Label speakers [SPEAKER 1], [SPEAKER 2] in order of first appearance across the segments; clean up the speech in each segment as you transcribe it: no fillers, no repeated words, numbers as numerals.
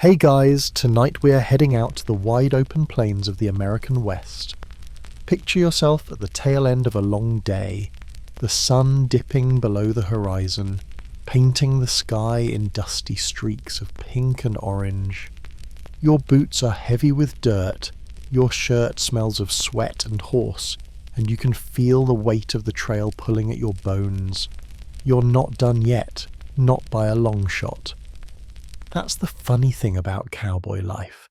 [SPEAKER 1] Hey guys, tonight we are heading out to the wide open plains of the American West. Picture yourself at the tail end of a long day, the sun dipping below the horizon, painting the sky in dusty streaks of pink and orange. Your boots are heavy with dirt, your shirt smells of sweat and horse, and you can feel the weight of the trail pulling at your bones. You're not done yet, not by a long shot. That's the funny thing about cowboy life.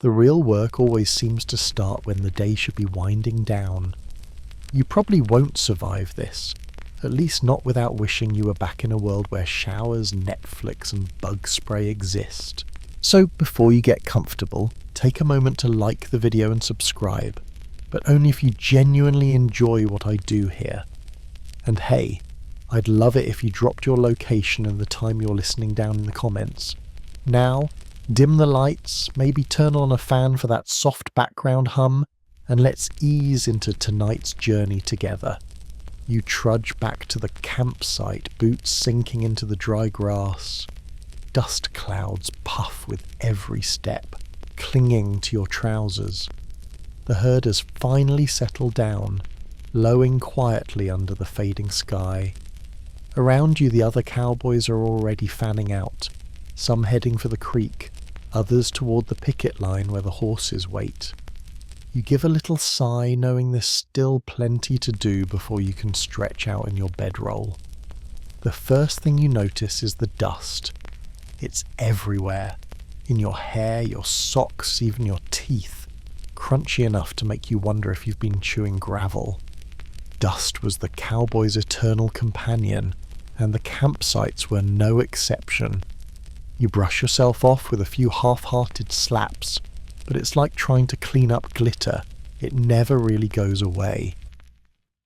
[SPEAKER 1] The real work always seems to start when the day should be winding down. You probably won't survive this, at least not without wishing you were back in a world where showers, Netflix and bug spray exist. So before you get comfortable, take a moment to like the video and subscribe, but only if you genuinely enjoy what I do here. And hey, I'd love it if you dropped your location and the time you're listening down in the comments. Now, dim the lights, maybe turn on a fan for that soft background hum, and let's ease into tonight's journey together. You trudge back to the campsite, boots sinking into the dry grass. Dust clouds puff with every step, clinging to your trousers. The herd has finally settled down, lowing quietly under the fading sky. Around you the other cowboys are already fanning out, some heading for the creek, others toward the picket line where the horses wait. You give a little sigh knowing there's still plenty to do before you can stretch out in your bedroll. The first thing you notice is the dust. It's everywhere, in your hair, your socks, even your teeth, crunchy enough to make you wonder if you've been chewing gravel. Dust was the cowboy's eternal companion, and the campsites were no exception. You brush yourself off with a few half-hearted slaps, but it's like trying to clean up glitter. It never really goes away.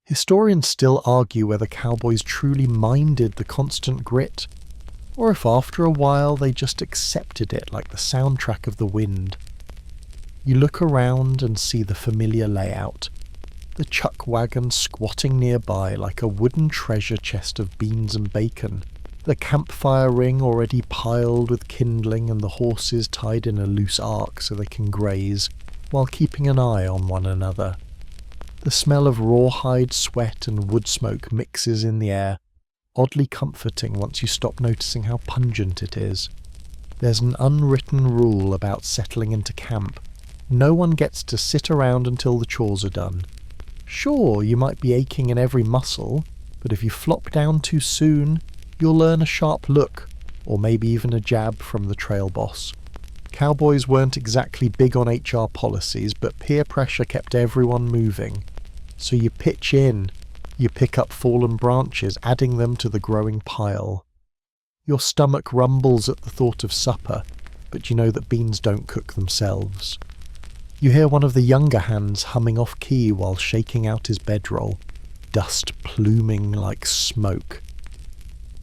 [SPEAKER 1] Historians still argue whether cowboys truly minded the constant grit, or if after a while they just accepted it like the soundtrack of the wind. You look around and see the familiar layout, the chuck wagon squatting nearby like a wooden treasure chest of beans and bacon, the campfire ring already piled with kindling and the horses tied in a loose arc so they can graze, while keeping an eye on one another. The smell of rawhide sweat and wood smoke mixes in the air, oddly comforting once you stop noticing how pungent it is. There's an unwritten rule about settling into camp. No one gets to sit around until the chores are done. Sure, you might be aching in every muscle, but if you flop down too soon, you'll earn a sharp look, or maybe even a jab from the trail boss. Cowboys weren't exactly big on HR policies, but peer pressure kept everyone moving. So you pitch in, you pick up fallen branches, adding them to the growing pile. Your stomach rumbles at the thought of supper, but you know that beans don't cook themselves. You hear one of the younger hands humming off-key while shaking out his bedroll, dust pluming like smoke.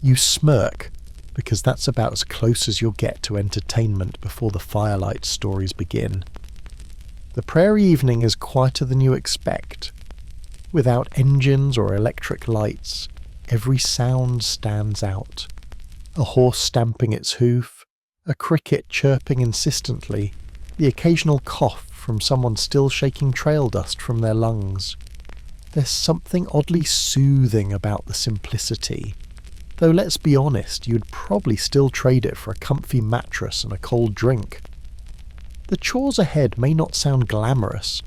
[SPEAKER 1] You smirk, because that's about as close as you'll get to entertainment before the firelight stories begin. The prairie evening is quieter than you expect. Without engines or electric lights, every sound stands out. A horse stamping its hoof, a cricket chirping insistently, the occasional cough from someone still shaking trail dust from their lungs. There's something oddly soothing about the simplicity. Though let's be honest, you'd probably still trade it for a comfy mattress and a cold drink. The chores ahead may not sound glamorous,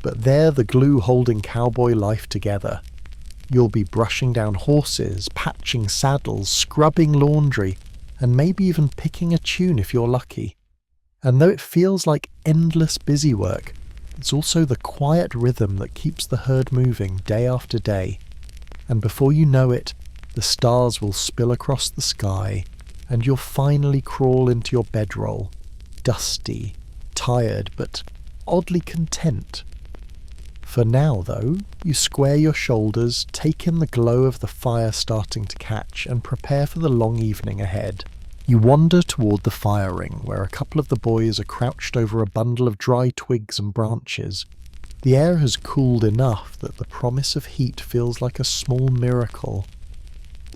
[SPEAKER 1] but they're the glue holding cowboy life together. You'll be brushing down horses, patching saddles, scrubbing laundry, and maybe even picking a tune if you're lucky. And though it feels like endless busy work, it's also the quiet rhythm that keeps the herd moving day after day. And before you know it, the stars will spill across the sky, and you'll finally crawl into your bedroll, dusty, tired, but oddly content. For now, though, you square your shoulders, take in the glow of the fire starting to catch, and prepare for the long evening ahead. You wander toward the fire ring, where a couple of the boys are crouched over a bundle of dry twigs and branches. The air has cooled enough that the promise of heat feels like a small miracle.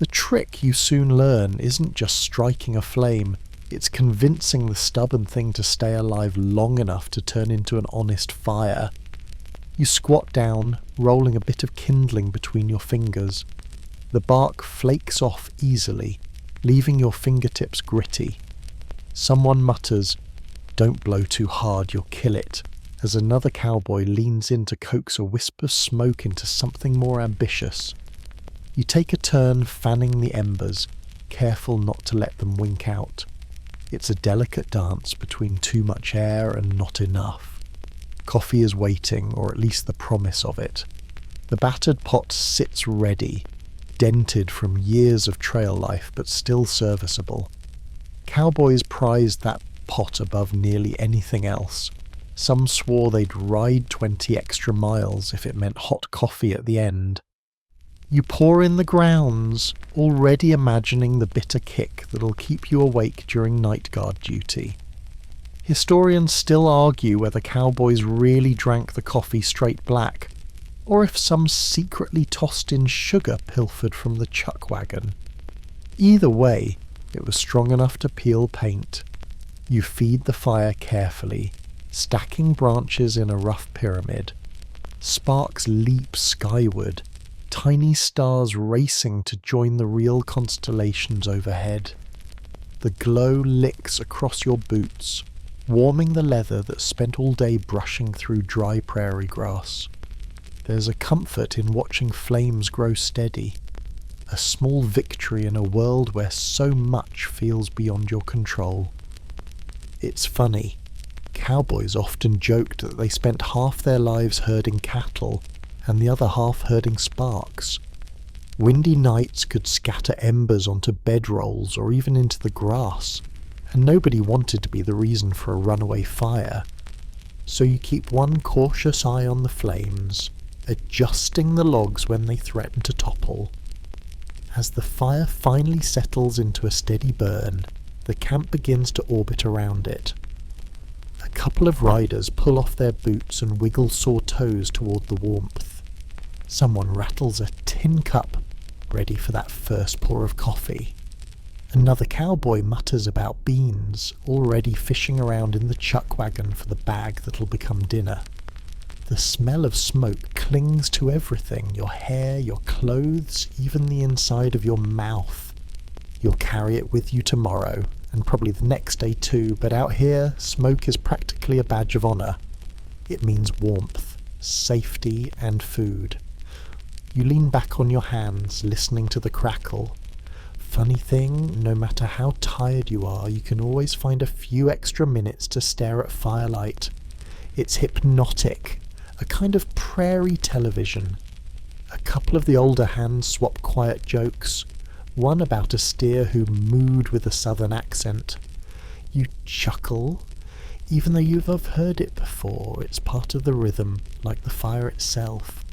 [SPEAKER 1] The trick you soon learn isn't just striking a flame, It's convincing the stubborn thing to stay alive long enough to turn into an honest fire. You squat down, rolling a bit of kindling between your fingers. The bark flakes off easily, leaving your fingertips gritty. Someone mutters, "Don't blow too hard, you'll kill it," as another cowboy leans in to coax a wisp of smoke into something more ambitious. You take a turn fanning the embers, careful not to let them wink out. It's a delicate dance between too much air and not enough. Coffee is waiting, or at least the promise of it. The battered pot sits ready, dented from years of trail life, but still serviceable. Cowboys prized that pot above nearly anything else. Some swore they'd ride 20 extra miles if it meant hot coffee at the end. You pour in the grounds, already imagining the bitter kick that'll keep you awake during night guard duty. Historians still argue whether cowboys really drank the coffee straight black, or if some secretly tossed-in sugar pilfered from the chuck wagon. Either way, it was strong enough to peel paint. You feed the fire carefully, stacking branches in a rough pyramid. Sparks leap skyward, tiny stars racing to join the real constellations overhead. The glow licks across your boots, warming the leather that spent all day brushing through dry prairie grass. There's a comfort in watching flames grow steady, a small victory in a world where so much feels beyond your control. It's funny. Cowboys often joked that they spent half their lives herding cattle and the other half herding sparks. Windy nights could scatter embers onto bedrolls or even into the grass, and nobody wanted to be the reason for a runaway fire. So you keep one cautious eye on the flames, adjusting the logs when they threaten to topple. As the fire finally settles into a steady burn, the camp begins to orbit around it. A couple of riders pull off their boots and wiggle sore toes toward the warmth. Someone rattles a tin cup, ready for that first pour of coffee. Another cowboy mutters about beans, already fishing around in the chuck wagon for the bag that'll become dinner. The smell of smoke clings to everything, your hair, your clothes, even the inside of your mouth. You'll carry it with you tomorrow, and probably the next day too, but out here, smoke is practically a badge of honor. It means warmth, safety, and food. You lean back on your hands, listening to the crackle. Funny thing, no matter how tired you are, you can always find a few extra minutes to stare at firelight. It's hypnotic, a kind of prairie television. A couple of the older hands swap quiet jokes, one about a steer who mooed with a southern accent. You chuckle, even though you've heard it before. It's part of the rhythm, like the fire itself.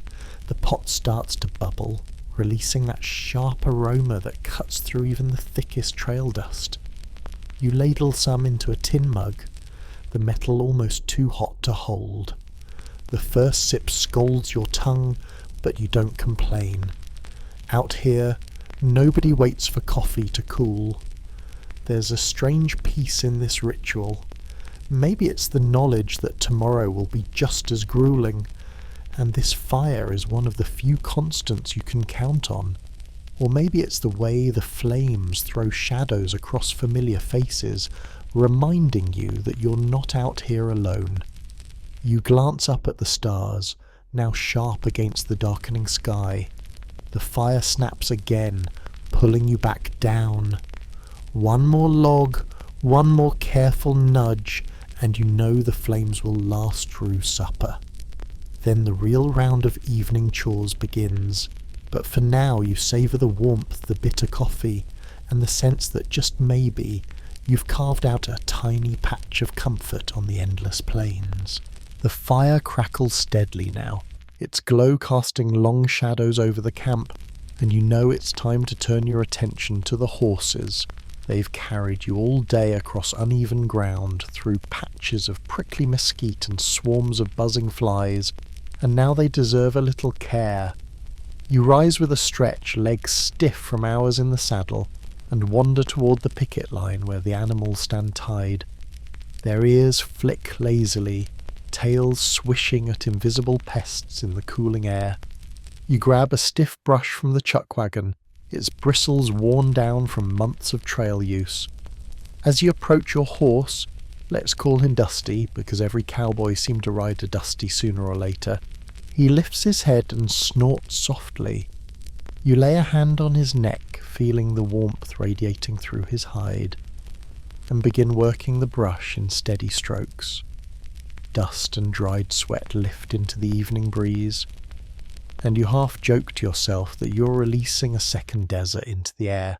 [SPEAKER 1] The pot starts to bubble, releasing that sharp aroma that cuts through even the thickest trail dust. You ladle some into a tin mug, the metal almost too hot to hold. The first sip scalds your tongue, but you don't complain. Out here, nobody waits for coffee to cool. There's a strange peace in this ritual. Maybe it's the knowledge that tomorrow will be just as grueling, and this fire is one of the few constants you can count on. Or maybe it's the way the flames throw shadows across familiar faces, reminding you that you're not out here alone. You glance up at the stars, now sharp against the darkening sky. The fire snaps again, pulling you back down. One more log, one more careful nudge, and you know the flames will last through supper. Then the real round of evening chores begins, but for now you savour the warmth, the bitter coffee, and the sense that just maybe you've carved out a tiny patch of comfort on the endless plains. The fire crackles steadily now, its glow casting long shadows over the camp, and you know it's time to turn your attention to the horses. They've carried you all day across uneven ground, through patches of prickly mesquite and swarms of buzzing flies, and now they deserve a little care. You rise with a stretch, legs stiff from hours in the saddle. and wander toward the picket line where the animals stand tied. Their ears flick lazily, tails swishing at invisible pests in the cooling air. You grab a stiff brush from the chuck wagon, its bristles worn down from months of trail use. As you approach your horse, let's call him Dusty because every cowboy seemed to ride a Dusty sooner or later, he lifts his head and snorts softly. You lay a hand on his neck, feeling the warmth radiating through his hide, and begin working the brush in steady strokes. Dust and dried sweat lift into the evening breeze, and you half joke to yourself that you're releasing a second desert into the air.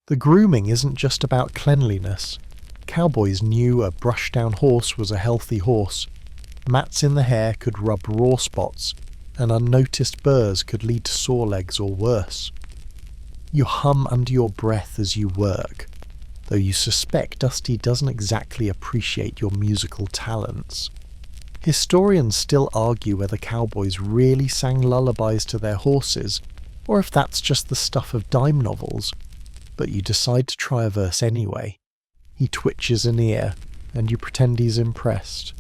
[SPEAKER 1] The grooming isn't just about cleanliness. Cowboys knew a brush-down horse was a healthy horse. Mats in the hair could rub raw spots, and unnoticed burrs could lead to sore legs or worse. You hum under your breath as you work, though you suspect Dusty doesn't exactly appreciate your musical talents. Historians still argue whether cowboys really sang lullabies to their horses, or if that's just the stuff of dime novels, but you decide to try a verse anyway. He twitches an ear, and you pretend he's impressed.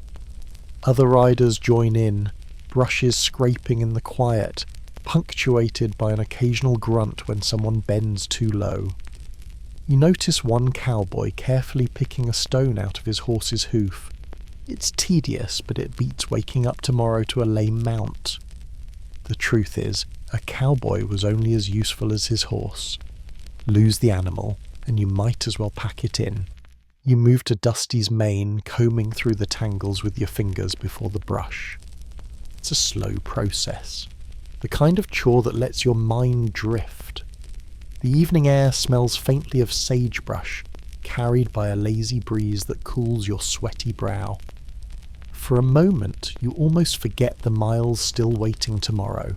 [SPEAKER 1] Other riders join in, brushes scraping in the quiet, punctuated by an occasional grunt when someone bends too low. You notice one cowboy carefully picking a stone out of his horse's hoof. It's tedious, but it beats waking up tomorrow to a lame mount. The truth is, a cowboy was only as useful as his horse. Lose the animal, and you might as well pack it in. You move to Dusty's mane, combing through the tangles with your fingers before the brush. It's a slow process, the kind of chore that lets your mind drift. The evening air smells faintly of sagebrush, carried by a lazy breeze that cools your sweaty brow. For a moment, you almost forget the miles still waiting tomorrow.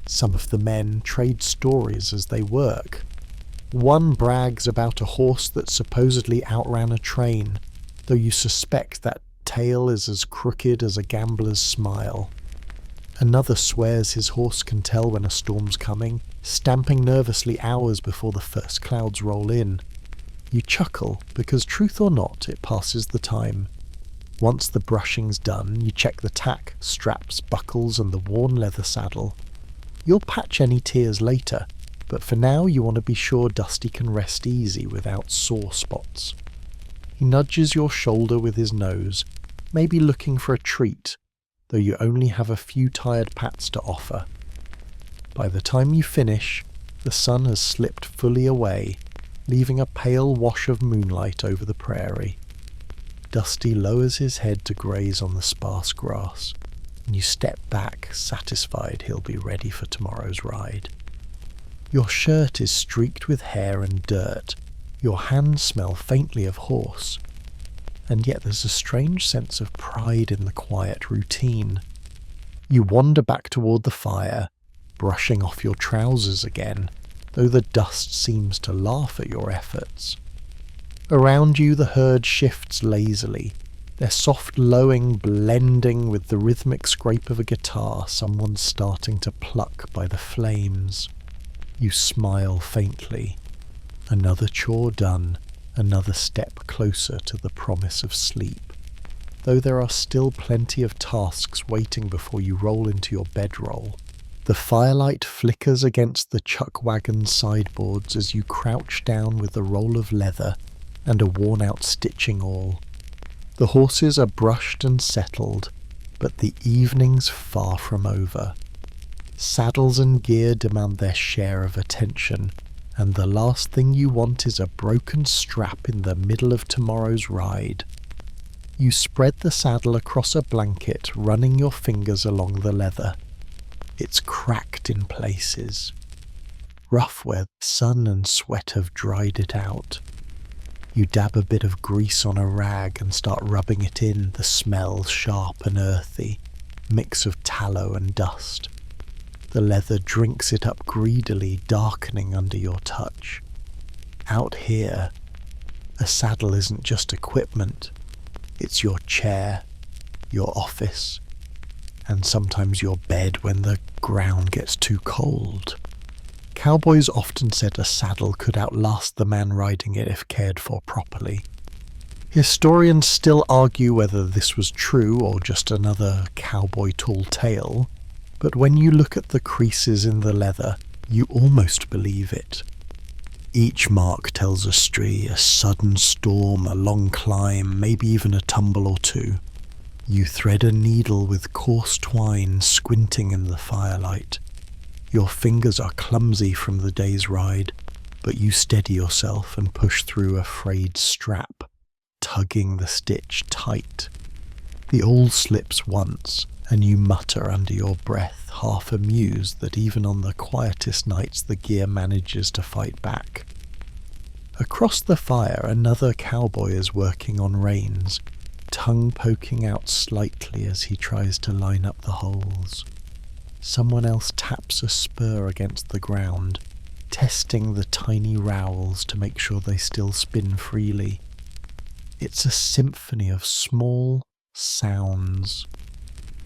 [SPEAKER 1] Some of the men trade stories as they work. One brags about a horse that supposedly outran a train, though you suspect that tail is as crooked as a gambler's smile. Another swears his horse can tell when a storm's coming, stamping nervously hours before the first clouds roll in. You chuckle, because truth or not, it passes the time. Once the brushing's done, you check the tack, straps, buckles, and the worn leather saddle. You'll patch any tears later, but for now you want to be sure Dusty can rest easy without sore spots. He nudges your shoulder with his nose, maybe looking for a treat, though you only have a few tired pats to offer. By the time you finish, the sun has slipped fully away, leaving a pale wash of moonlight over the prairie. Dusty lowers his head to graze on the sparse grass, and you step back, satisfied he'll be ready for tomorrow's ride. Your shirt is streaked with hair and dirt, your hands smell faintly of horse, and yet there's a strange sense of pride in the quiet routine. You wander back toward the fire, brushing off your trousers again, though the dust seems to laugh at your efforts. Around you the herd shifts lazily, their soft lowing blending with the rhythmic scrape of a guitar someone's starting to pluck by the flames. You smile faintly. Another chore done, another step closer to the promise of sleep, though there are still plenty of tasks waiting before you roll into your bedroll. The firelight flickers against the chuck wagon's sideboards as you crouch down with a roll of leather and a worn-out stitching awl. The horses are brushed and settled, but the evening's far from over. Saddles and gear demand their share of attention, and the last thing you want is a broken strap in the middle of tomorrow's ride. You spread the saddle across a blanket, running your fingers along the leather. It's cracked in places, rough where sun and sweat have dried it out. You dab a bit of grease on a rag and start rubbing it in, the smell sharp and earthy, mix of tallow and dust. The leather drinks it up greedily, darkening under your touch. Out here, a saddle isn't just equipment. It's your chair, your office, and sometimes your bed when the ground gets too cold. Cowboys often said a saddle could outlast the man riding it if cared for properly. Historians still argue whether this was true or just another cowboy tall tale, but when you look at the creases in the leather, you almost believe it. Each mark tells a story, a sudden storm, a long climb, maybe even a tumble or two. You thread a needle with coarse twine, squinting in the firelight. Your fingers are clumsy from the day's ride, but you steady yourself and push through a frayed strap, tugging the stitch tight. The awl slips once, and you mutter under your breath, half amused that even on the quietest nights the gear manages to fight back. Across the fire, another cowboy is working on reins, tongue poking out slightly as he tries to line up the holes. Someone else taps a spur against the ground, testing the tiny rowels to make sure they still spin freely. It's a symphony of small sounds.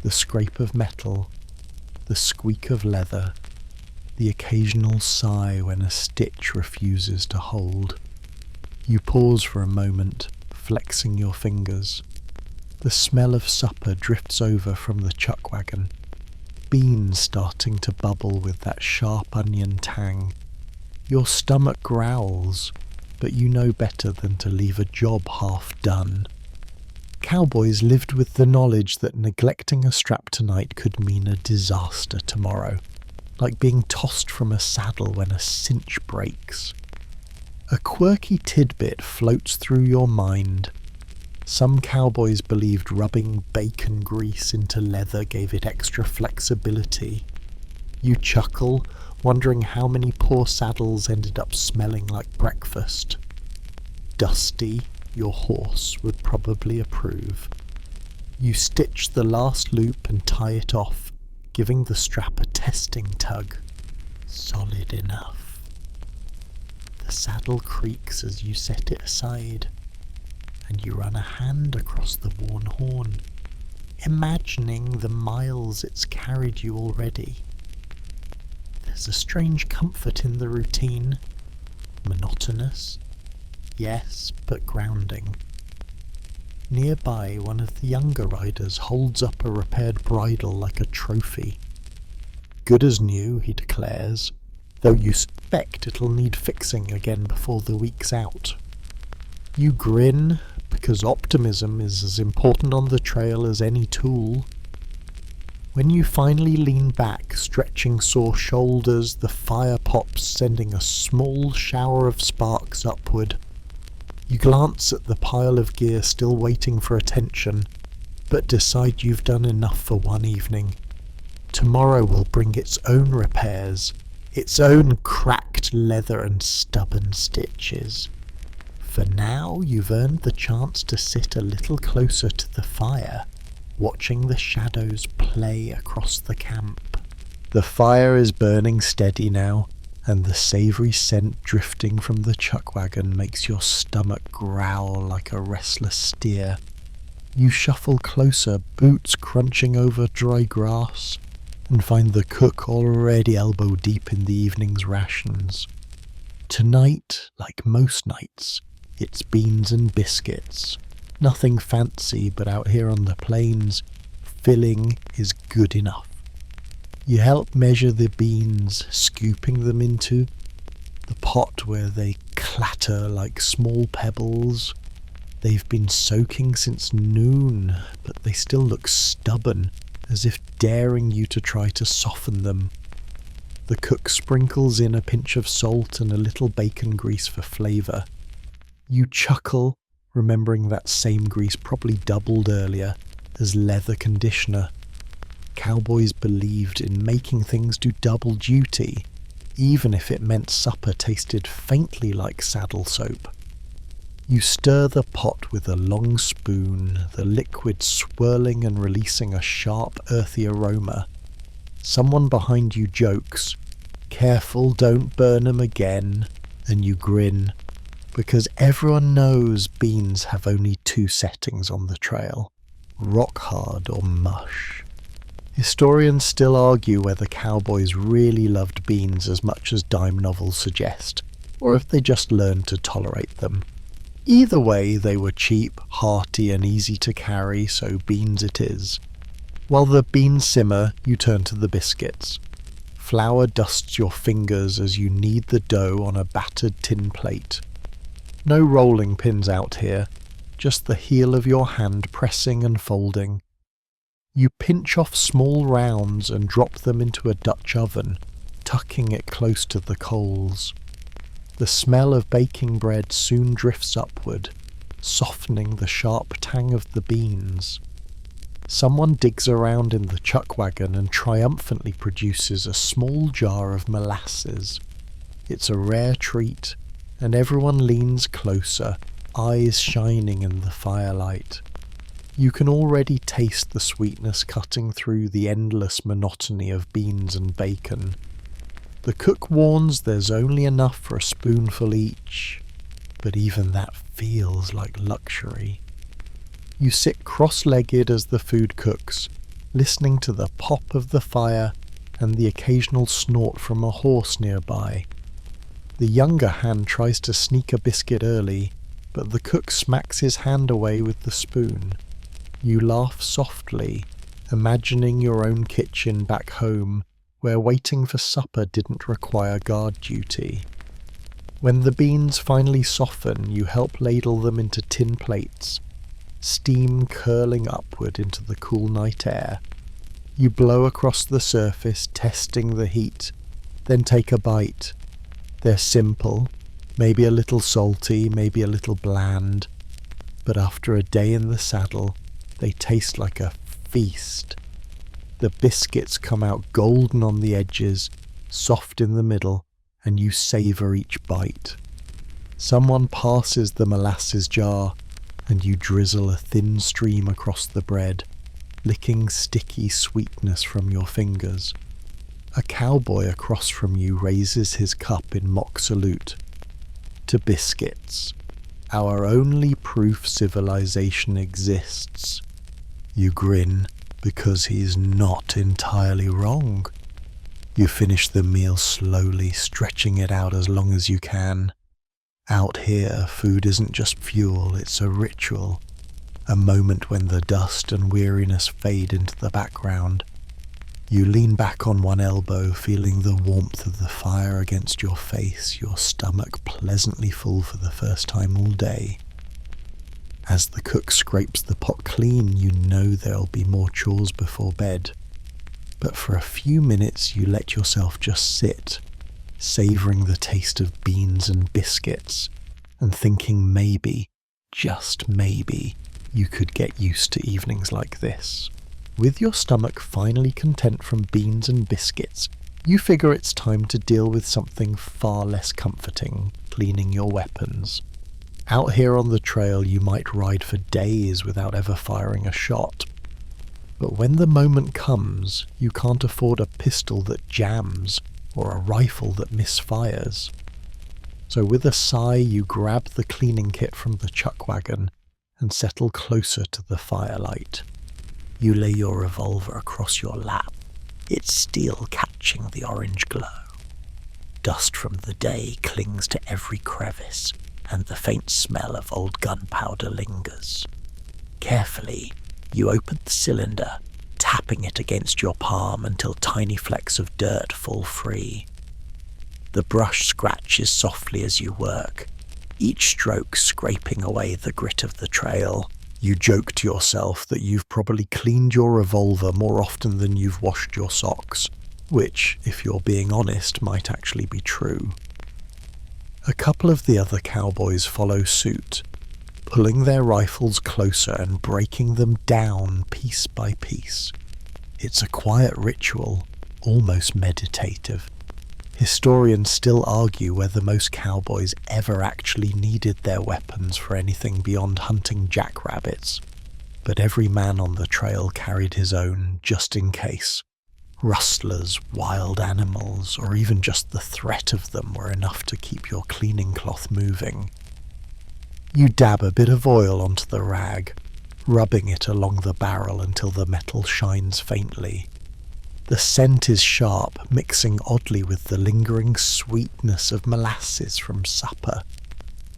[SPEAKER 1] The scrape of metal, the squeak of leather, the occasional sigh when a stitch refuses to hold. You pause for a moment, flexing your fingers. The smell of supper drifts over from the chuck wagon, beans starting to bubble with that sharp onion tang. Your stomach growls, but you know better than to leave a job half done. Cowboys lived with the knowledge that neglecting a strap tonight could mean a disaster tomorrow, like being tossed from a saddle when a cinch breaks. A quirky tidbit floats through your mind. Some cowboys believed rubbing bacon grease into leather gave it extra flexibility. You chuckle, wondering how many poor saddles ended up smelling like breakfast. Dusty, your horse, would probably approve. You stitch the last loop and tie it off, giving the strap a testing tug. Solid enough. The saddle creaks as you set it aside, and you run a hand across the worn horn, imagining the miles it's carried you already. There's a strange comfort in the routine. Monotonous, yes, but grounding. Nearby, one of the younger riders holds up a repaired bridle like a trophy. Good as new, he declares, though you suspect it'll need fixing again before the week's out. You grin, because optimism is as important on the trail as any tool. When you finally lean back, stretching sore shoulders, the fire pops, sending a small shower of sparks upward. You glance at the pile of gear still waiting for attention, but decide you've done enough for one evening. Tomorrow will bring its own repairs, its own cracked leather and stubborn stitches. For now, you've earned the chance to sit a little closer to the fire, watching the shadows play across the camp. The fire is burning steady now, and the savoury scent drifting from the chuck wagon makes your stomach growl like a restless steer. You shuffle closer, boots crunching over dry grass, and find the cook already elbow deep in the evening's rations. Tonight, like most nights, it's beans and biscuits. Nothing fancy, but out here on the plains, filling is good enough. You help measure the beans, scooping them into the pot where they clatter like small pebbles. They've been soaking since noon, but they still look stubborn, as if daring you to try to soften them. The cook sprinkles in a pinch of salt and a little bacon grease for flavour. You chuckle, remembering that same grease probably doubled earlier as leather conditioner. Cowboys believed in making things do double duty, even if it meant supper tasted faintly like saddle soap. You stir the pot with a long spoon, the liquid swirling and releasing a sharp, earthy aroma. Someone behind you jokes, "Careful, don't burn 'em again," and you grin, because everyone knows beans have only two settings on the trail, rock hard or mush. Historians still argue whether cowboys really loved beans as much as dime novels suggest, or if they just learned to tolerate them. Either way, they were cheap, hearty and easy to carry, so beans it is. While the beans simmer, you turn to the biscuits. Flour dusts your fingers as you knead the dough on a battered tin plate. No rolling pins out here, just the heel of your hand pressing and folding. You pinch off small rounds and drop them into a Dutch oven, tucking it close to the coals. The smell of baking bread soon drifts upward, softening the sharp tang of the beans. Someone digs around in the chuck wagon and triumphantly produces a small jar of molasses. It's a rare treat, and everyone leans closer, eyes shining in the firelight. You can already taste the sweetness cutting through the endless monotony of beans and bacon. The cook warns there's only enough for a spoonful each, but even that feels like luxury. You sit cross-legged as the food cooks, listening to the pop of the fire and the occasional snort from a horse nearby. The younger hand tries to sneak a biscuit early, but the cook smacks his hand away with the spoon. You laugh softly, imagining your own kitchen back home, where waiting for supper didn't require guard duty. When the beans finally soften, you help ladle them into tin plates, steam curling upward into the cool night air. You blow across the surface, testing the heat, then take a bite. They're simple, maybe a little salty, maybe a little bland, but after a day in the saddle, they taste like a feast. The biscuits come out golden on the edges, soft in the middle, and you savour each bite. Someone passes the molasses jar, and you drizzle a thin stream across the bread, licking sticky sweetness from your fingers. A cowboy across from you raises his cup in mock salute. To biscuits, our only proof civilization exists. You grin, because he's not entirely wrong. You finish the meal slowly, stretching it out as long as you can. Out here, food isn't just fuel, it's a ritual. A moment when the dust and weariness fade into the background. You lean back on one elbow, feeling the warmth of the fire against your face, your stomach pleasantly full for the first time all day. As the cook scrapes the pot clean, you know there'll be more chores before bed. But for a few minutes you let yourself just sit, savouring the taste of beans and biscuits, and thinking maybe, just maybe, you could get used to evenings like this. With your stomach finally content from beans and biscuits, you figure it's time to deal with something far less comforting, cleaning your weapons. Out here on the trail you might ride for days without ever firing a shot. But when the moment comes, you can't afford a pistol that jams or a rifle that misfires. So with a sigh you grab the cleaning kit from the chuck wagon and settle closer to the firelight. You lay your revolver across your lap, its steel catching the orange glow. Dust from the day clings to every crevice, and the faint smell of old gunpowder lingers. Carefully, you open the cylinder, tapping it against your palm until tiny flecks of dirt fall free. The brush scratches softly as you work, each stroke scraping away the grit of the trail. You joke to yourself that you've probably cleaned your revolver more often than you've washed your socks, which, if you're being honest, might actually be true. A couple of the other cowboys follow suit, pulling their rifles closer and breaking them down piece by piece. It's a quiet ritual, almost meditative. Historians still argue whether most cowboys ever actually needed their weapons for anything beyond hunting jackrabbits, but every man on the trail carried his own just in case. Rustlers, wild animals, or even just the threat of them were enough to keep your cleaning cloth moving. You dab a bit of oil onto the rag, rubbing it along the barrel until the metal shines faintly. The scent is sharp, mixing oddly with the lingering sweetness of molasses from supper.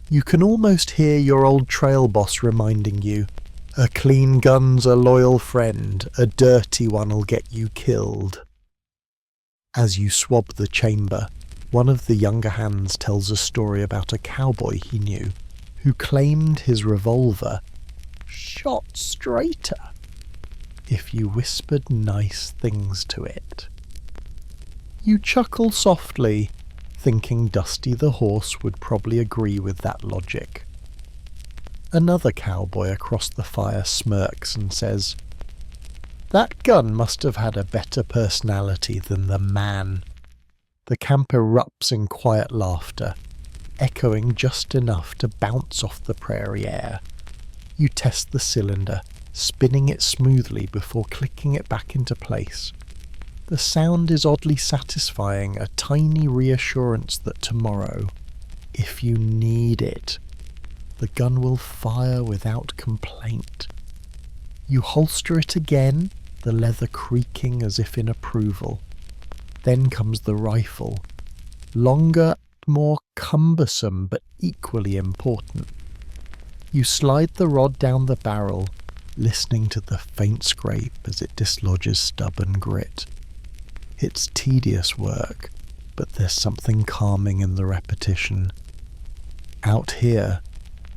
[SPEAKER 1] You can almost hear your old trail boss reminding you, "A clean gun's a loyal friend, a dirty one'll get you killed." As you swab the chamber, one of the younger hands tells a story about a cowboy he knew, who claimed his revolver shot straighter if you whispered nice things to it. You chuckle softly, thinking Dusty the horse would probably agree with that logic. Another cowboy across the fire smirks and says, "That gun must have had a better personality than the man." The camp erupts in quiet laughter, echoing just enough to bounce off the prairie air. You test the cylinder, spinning it smoothly before clicking it back into place. The sound is oddly satisfying, a tiny reassurance that tomorrow, if you need it, the gun will fire without complaint. You holster it again, the leather creaking as if in approval. Then comes the rifle, longer, more cumbersome, but equally important. You slide the rod down the barrel, listening to the faint scrape as it dislodges stubborn grit. It's tedious work, but there's something calming in the repetition. Out here,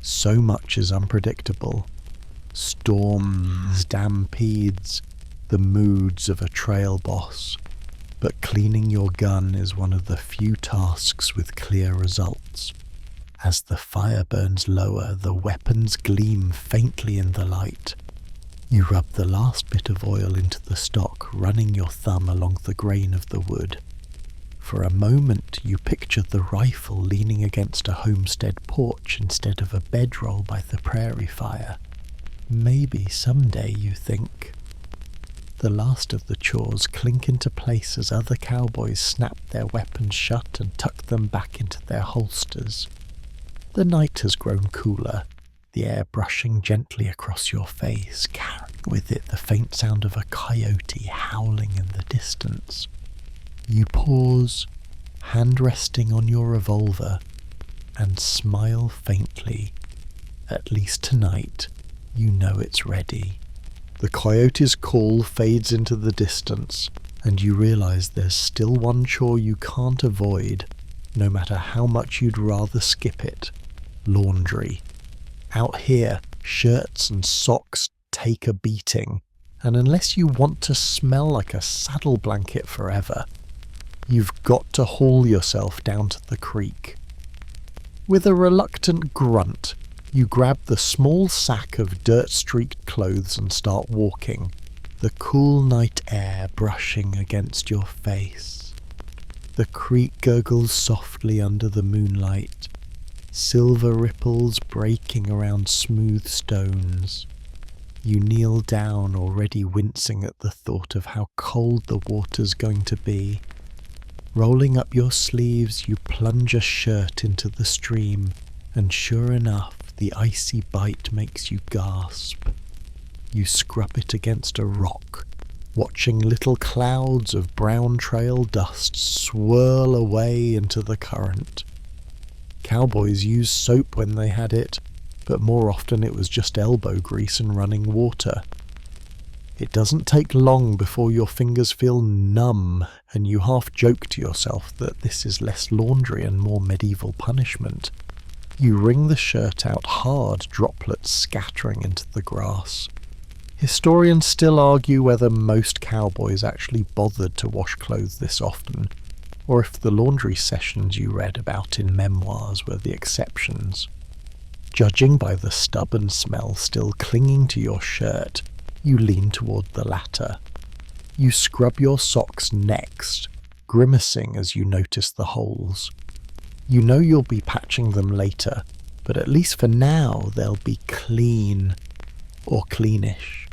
[SPEAKER 1] so much is unpredictable. Storms, stampedes, the moods of a trail boss. But cleaning your gun is one of the few tasks with clear results. As the fire burns lower, the weapons gleam faintly in the light. You rub the last bit of oil into the stock, running your thumb along the grain of the wood. For a moment you picture the rifle leaning against a homestead porch instead of a bedroll by the prairie fire. Maybe someday, you think. The last of the chores clink into place as other cowboys snap their weapons shut and tuck them back into their holsters. The night has grown cooler, the air brushing gently across your face, carrying with it the faint sound of a coyote howling in the distance. You pause, hand resting on your revolver, and smile faintly. At least tonight, you know it's ready. The coyote's call fades into the distance, and you realize there's still one chore you can't avoid, no matter how much you'd rather skip it: laundry. Out here, shirts and socks take a beating, and unless you want to smell like a saddle blanket forever, you've got to haul yourself down to the creek. With a reluctant grunt, you grab the small sack of dirt-streaked clothes and start walking, the cool night air brushing against your face. The creek gurgles softly under the moonlight, silver ripples breaking around smooth stones. You kneel down, already wincing at the thought of how cold the water's going to be. Rolling up your sleeves, you plunge a shirt into the stream, and sure enough, the icy bite makes you gasp. You scrub it against a rock, watching little clouds of brown trail dust swirl away into the current. Cowboys used soap when they had it, but more often it was just elbow grease and running water. It doesn't take long before your fingers feel numb, and you half joke to yourself that this is less laundry and more medieval punishment. You wring the shirt out hard, droplets scattering into the grass. Historians still argue whether most cowboys actually bothered to wash clothes this often, or if the laundry sessions you read about in memoirs were the exceptions. Judging by the stubborn smell still clinging to your shirt, you lean toward the latter. You scrub your socks next, grimacing as you notice the holes. You know you'll be patching them later, but at least for now they'll be clean, or cleanish.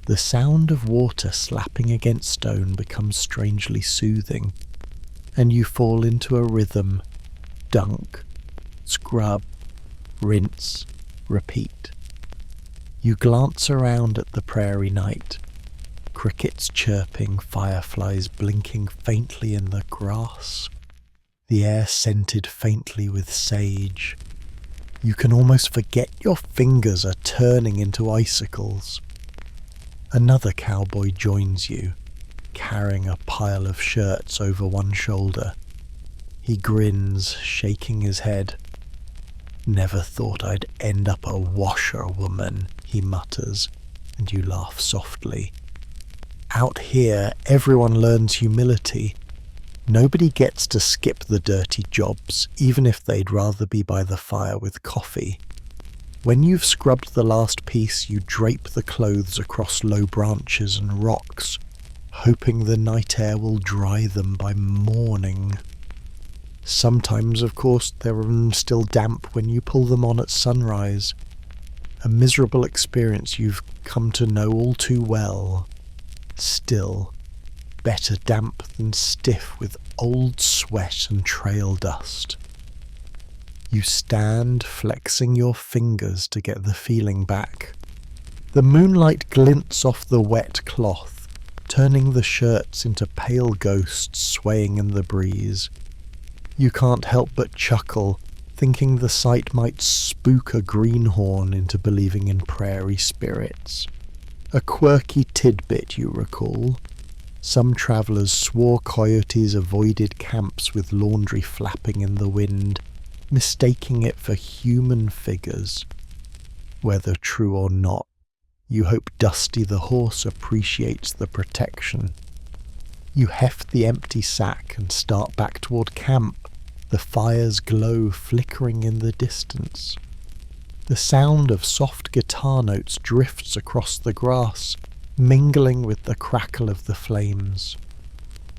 [SPEAKER 1] The sound of water slapping against stone becomes strangely soothing, and you fall into a rhythm: dunk, scrub, rinse, repeat. You glance around at the prairie night. Crickets chirping, fireflies blinking faintly in the grass, the air scented faintly with sage. You can almost forget your fingers are turning into icicles. Another cowboy joins you, carrying a pile of shirts over one shoulder. He grins, shaking his head. "Never thought I'd end up a washerwoman," he mutters, and you laugh softly. Out here, everyone learns humility. Nobody gets to skip the dirty jobs, even if they'd rather be by the fire with coffee. When you've scrubbed the last piece, you drape the clothes across low branches and rocks, hoping the night air will dry them by morning. Sometimes, of course, they're still damp when you pull them on at sunrise. A miserable experience you've come to know all too well. Still, better damp than stiff with old sweat and trail dust. You stand, flexing your fingers to get the feeling back. The moonlight glints off the wet cloth, turning the shirts into pale ghosts swaying in the breeze. You can't help but chuckle, thinking the sight might spook a greenhorn into believing in prairie spirits. A quirky tidbit you recall. Some travellers swore coyotes avoided camps with laundry flapping in the wind, mistaking it for human figures. Whether true or not, you hope Dusty the horse appreciates the protection. You heft the empty sack and start back toward camp, the fire's glow flickering in the distance. The sound of soft guitar notes drifts across the grass, mingling with the crackle of the flames.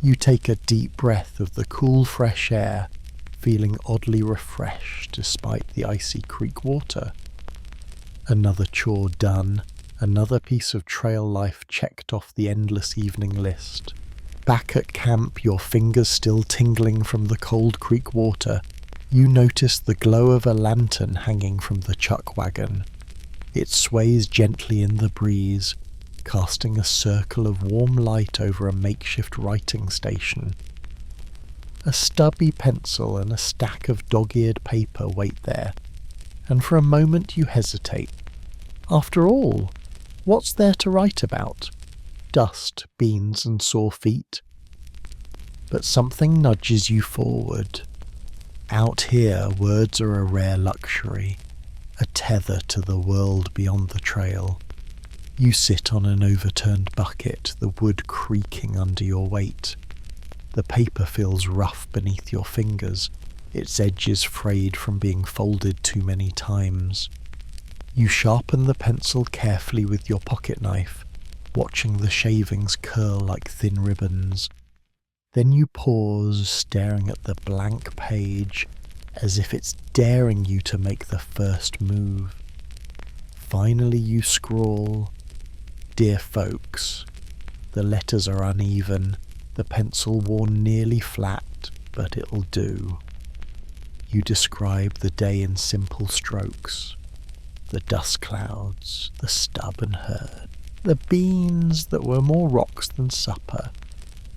[SPEAKER 1] You take a deep breath of the cool fresh air, feeling oddly refreshed despite the icy creek water. Another chore done, another piece of trail life checked off the endless evening list. Back at camp, your fingers still tingling from the cold creek water, you notice the glow of a lantern hanging from the chuck wagon. It sways gently in the breeze, casting a circle of warm light over a makeshift writing station. A stubby pencil and a stack of dog-eared paper wait there, and for a moment you hesitate. After all, what's there to write about? Dust, beans, and sore feet. But something nudges you forward. Out here, words are a rare luxury, a tether to the world beyond the trail. You sit on an overturned bucket, the wood creaking under your weight. The paper feels rough beneath your fingers, its edges frayed from being folded too many times. You sharpen the pencil carefully with your pocket knife, watching the shavings curl like thin ribbons. Then you pause, staring at the blank page, as if it's daring you to make the first move. Finally you scrawl, "Dear folks." The letters are uneven, the pencil worn nearly flat, but it'll do. You describe the day in simple strokes. The dust clouds, the stubborn herd, the beans that were more rocks than supper.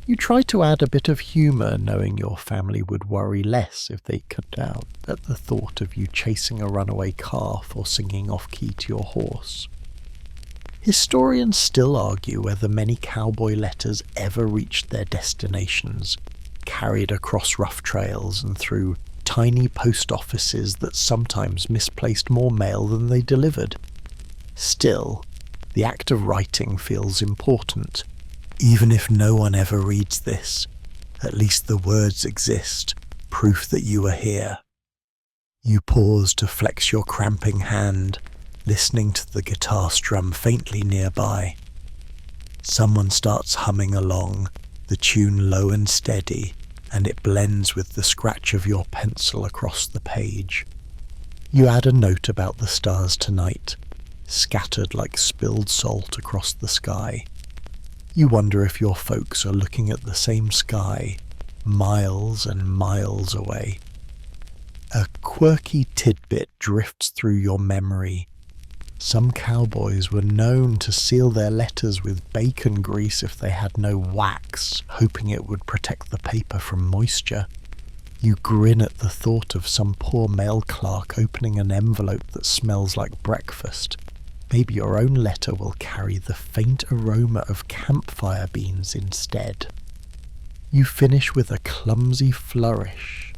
[SPEAKER 1] You try to add a bit of humour, knowing your family would worry less if they cut out at the thought of you chasing a runaway calf or singing off-key to your horse. Historians still argue whether many cowboy letters ever reached their destinations, carried across rough trails and through tiny post offices that sometimes misplaced more mail than they delivered. Still, the act of writing feels important. Even if no one ever reads this, at least the words exist, proof that you are here. You pause to flex your cramping hand, listening to the guitar strum faintly nearby. Someone starts humming along, the tune low and steady, and it blends with the scratch of your pencil across the page. You add a note about the stars tonight, scattered like spilled salt across the sky. You wonder if your folks are looking at the same sky, miles and miles away. A quirky tidbit drifts through your memory. Some cowboys were known to seal their letters with bacon grease if they had no wax, hoping it would protect the paper from moisture. You grin at the thought of some poor mail clerk opening an envelope that smells like breakfast. Maybe your own letter will carry the faint aroma of campfire beans instead. You finish with a clumsy flourish.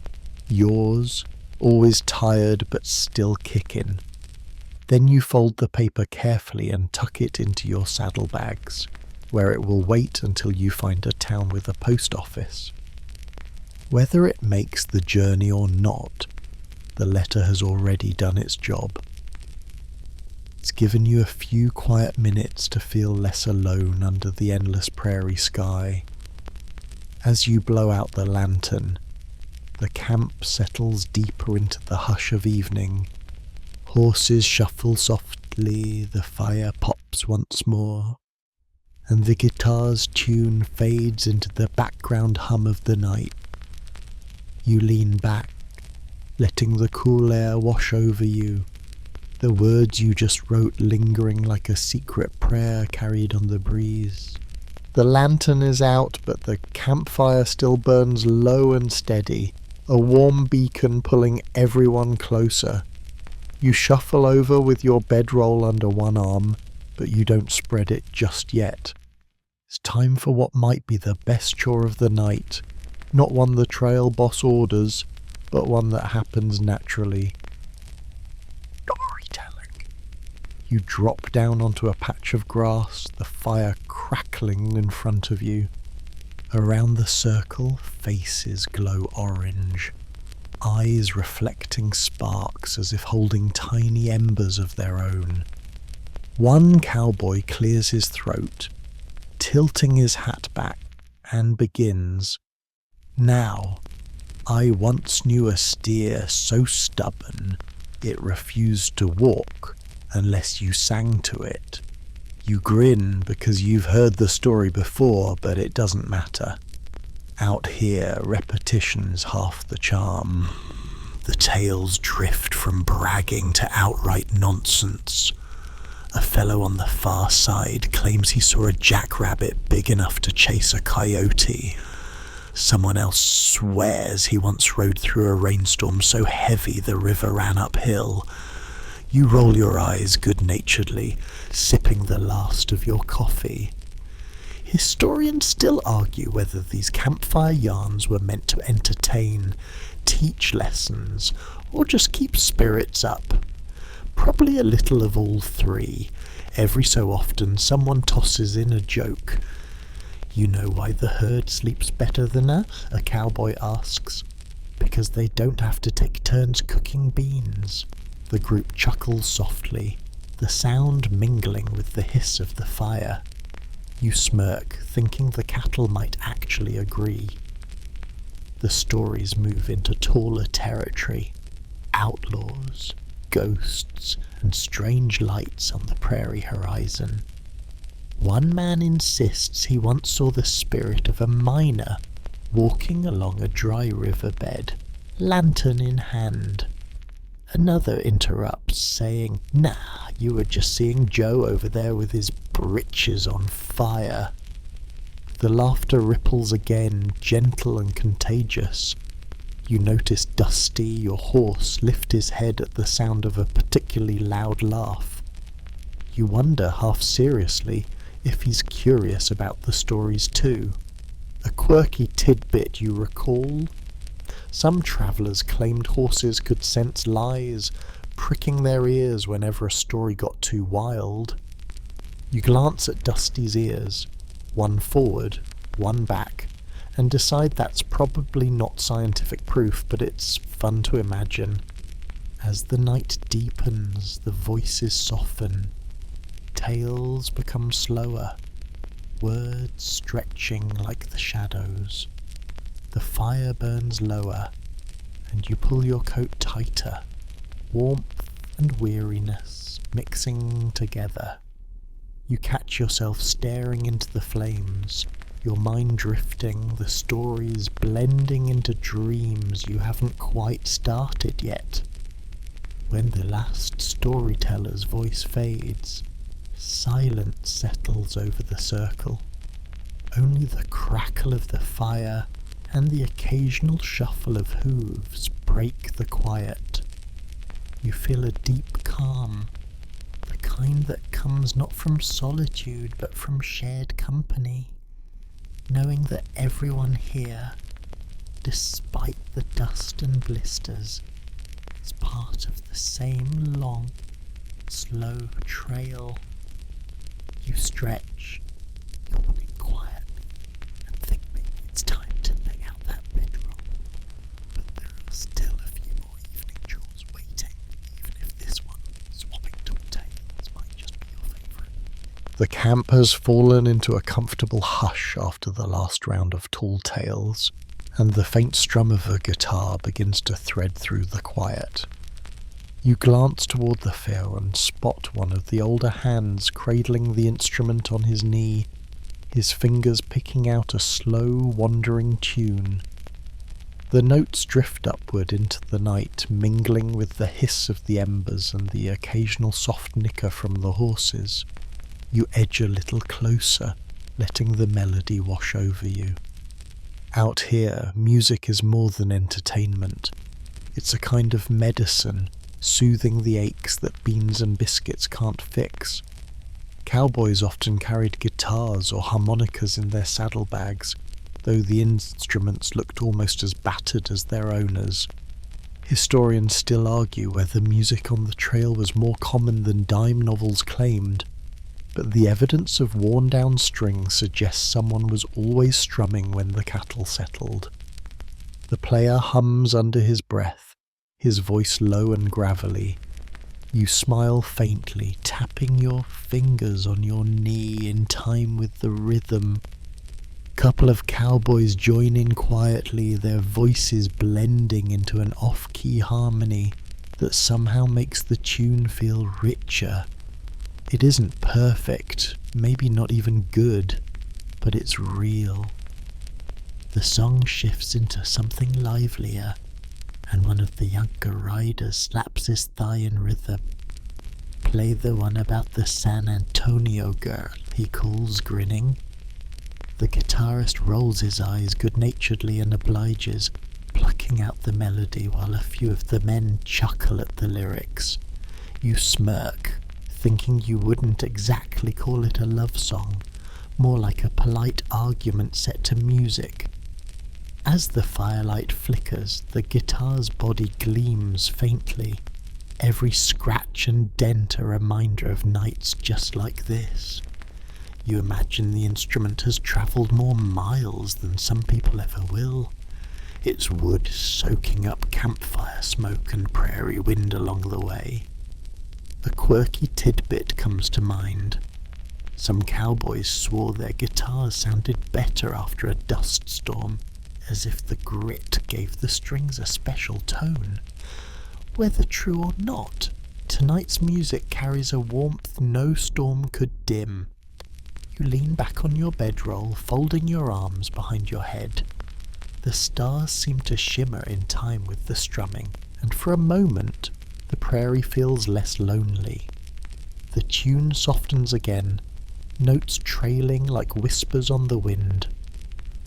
[SPEAKER 1] Yours, always tired but still kicking. Then you fold the paper carefully and tuck it into your saddlebags, where it will wait until you find a town with a post office. Whether it makes the journey or not, the letter has already done its job. It's given you a few quiet minutes to feel less alone under the endless prairie sky. As you blow out the lantern, the camp settles deeper into the hush of evening. Horses shuffle softly, the fire pops once more, and the guitar's tune fades into the background hum of the night. You lean back, letting the cool air wash over you, the words you just wrote lingering like a secret prayer carried on the breeze. The lantern is out, but the campfire still burns low and steady, a warm beacon pulling everyone closer. You shuffle over with your bedroll under one arm, but you don't spread it just yet. It's time for what might be the best chore of the night, not one the trail boss orders, but one that happens naturally. Storytelling. You drop down onto a patch of grass, the fire crackling in front of you. Around the circle, faces glow orange, eyes reflecting sparks as if holding tiny embers of their own. One cowboy clears his throat, tilting his hat back, and begins, "Now, I once knew a steer so stubborn it refused to walk unless you sang to it. You grin because you've heard the story before, but it doesn't matter. Out here, repetition's half the charm. The tales drift from bragging to outright nonsense. A fellow on the far side claims he saw a jackrabbit big enough to chase a coyote. Someone else swears he once rode through a rainstorm so heavy the river ran uphill. You roll your eyes good-naturedly, sipping the last of your coffee. Historians still argue whether these campfire yarns were meant to entertain, teach lessons, or just keep spirits up. Probably a little of all three. Every so often someone tosses in a joke. "You know why the herd sleeps better than us?" a cowboy asks. "Because they don't have to take turns cooking beans." The group chuckles softly, the sound mingling with the hiss of the fire. You smirk, thinking the cattle might actually agree. The stories move into taller territory. Outlaws, ghosts, and strange lights on the prairie horizon. One man insists he once saw the spirit of a miner walking along a dry riverbed, lantern in hand. Another interrupts, saying, "Nah, you were just seeing Joe over there with his britches on fire." The laughter ripples again, gentle and contagious. You notice Dusty, your horse, lift his head at the sound of a particularly loud laugh. You wonder, half seriously, if he's curious about the stories too. A quirky tidbit you recall? Some travellers claimed horses could sense lies, pricking their ears whenever a story got too wild. You glance at Dusty's ears, one forward, one back, and decide that's probably not scientific proof, but it's fun to imagine. As the night deepens, the voices soften. Tales become slower, words stretching like the shadows. The fire burns lower, and you pull your coat tighter, warmth and weariness mixing together. You catch yourself staring into the flames, your mind drifting, the stories blending into dreams you haven't quite started yet. When the last storyteller's voice fades, silence settles over the circle. Only the crackle of the fire and the occasional shuffle of hooves break the quiet. You feel a deep calm, the kind that comes not from solitude but from shared company, knowing that everyone here, despite the dust and blisters, is part of the same long, slow trail. You stretch, yawning quietly, and think maybe it's time to lay out that bedroll. But there are still a few more evening chores waiting, even if this one, swapping tall tales, might just be your favourite. The camp has fallen into a comfortable hush after the last round of tall tales, and the faint strum of a guitar begins to thread through the quiet. You glance toward the fill and spot one of the older hands cradling the instrument on his knee, his fingers picking out a slow, wandering tune. The notes drift upward into the night, mingling with the hiss of the embers and the occasional soft nicker from the horses. You edge a little closer, letting the melody wash over you. Out here, music is more than entertainment. It's a kind of medicine, soothing the aches that beans and biscuits can't fix. Cowboys often carried guitars or harmonicas in their saddlebags, though the instruments looked almost as battered as their owners. Historians still argue whether music on the trail was more common than dime novels claimed, but the evidence of worn-down strings suggests someone was always strumming when the cattle settled. The player hums under his breath, his voice low and gravelly. You smile faintly, tapping your fingers on your knee in time with the rhythm. Couple of cowboys join in quietly, their voices blending into an off-key harmony that somehow makes the tune feel richer. It isn't perfect, maybe not even good, but it's real. The song shifts into something livelier, and one of the younger riders slaps his thigh in rhythm. Play the one about the San Antonio girl, he calls, grinning. The guitarist rolls his eyes good-naturedly and obliges, plucking out the melody while a few of the men chuckle at the lyrics. You smirk, thinking you wouldn't exactly call it a love song, more like a polite argument set to music. As the firelight flickers, the guitar's body gleams faintly, every scratch and dent a reminder of nights just like this. You imagine the instrument has travelled more miles than some people ever will, its wood soaking up campfire smoke and prairie wind along the way. A quirky tidbit comes to mind. Some cowboys swore their guitars sounded better after a dust storm, as if the grit gave the strings a special tone. Whether true or not, tonight's music carries a warmth no storm could dim. You lean back on your bedroll, folding your arms behind your head. The stars seem to shimmer in time with the strumming, and for a moment, the prairie feels less lonely. The tune softens again, notes trailing like whispers on the wind.